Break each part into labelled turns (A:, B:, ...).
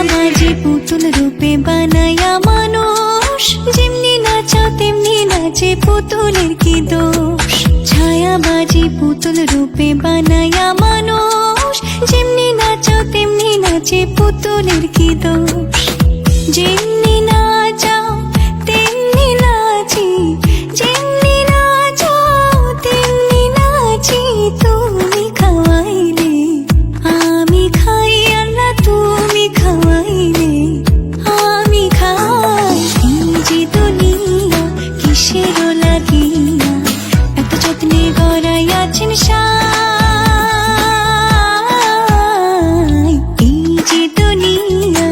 A: ছায়াবাজি পুতুল রূপে বানায়া মানুষ, যেমনি নাচাও তেমনি নাচে পুতুলের কি দোষ। ছায়াবাজি পুতুল রূপে বানায়া মানুষ, যেমনি নাচাও তেমনি নাচে পুতুলের কি দোষ। যেমনি নাচাও তেমনি নাচি, যেমনি নাচাও তেমনি নাচি। তুমি খাওয়াইলে আমি খাই, আল্লাহ তুমি খাওয়াইলে আমি খাই। এই যে দুনিয়া কিসের লাগিয়া এত যত্নে গড়াইয়াছেন সাই। এই যে দুনিয়া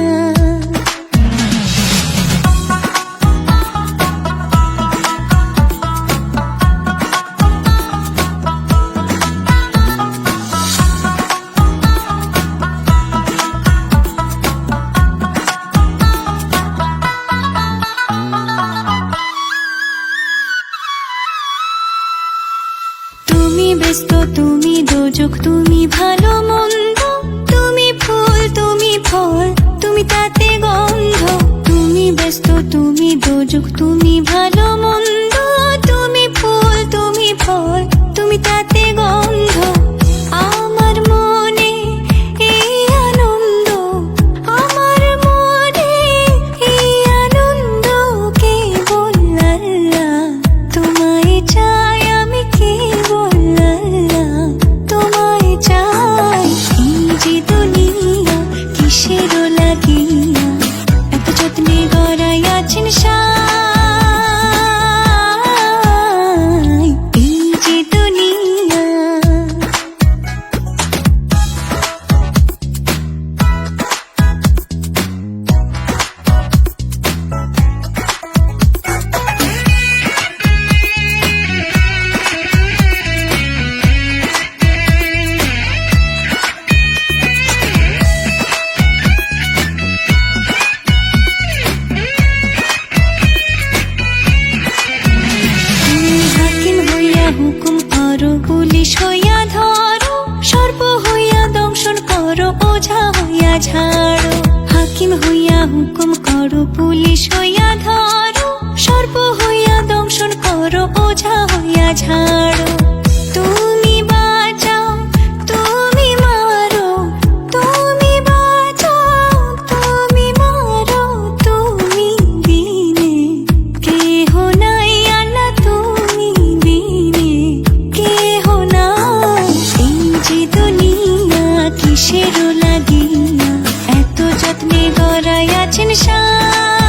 A: তুমি ব্যস্ত, তুমি দোজক, তুমি ভালো মন্দ, তুমি ফুল, তুমি ফল, তুমি তাতে গন্ধ। তুমি ব্যস্ত, তুমি দোজক, তুমি ভালো মন্দ, তুমি ফুল, তুমি ফল, তুমি তাতে গন্ধ। আমার মনে এই আনন্দ, আমার মনে এই আনন্দ, কেবল আল্লাহ তোমায় চাই, আমি কেবল আল্লাহ তোমায় চাই। এই যে দুনিয়া কিসের লাগিয়া এত যত্নে গড়াইয়াছেন সাই। এই যে দুনিয়া হাকিম হইয়া হুকুম করো, পুলিশ হইয়া ধরো, সর্প হইয়া দংশন করো, ওঝা হইয়া ঝাড়ো। হাকিম হইয়া হুকুম করো, পুলিশ হইয়া ধরো, সর্প হইয়া দংশন করো, ওঝা হইয়া ঝাড়ো। তুমি বাঁচাও, তুমি মারো, তুমি বাঁচাও, তুমি মারো, তুমি বিনে কেহ নাই, আল্লাহ তুমি বিনে কেহ নাই। এই যে দুনিয়া কিসের লাগিয়া এত যত্নে গড়াইয়াছেন সাই।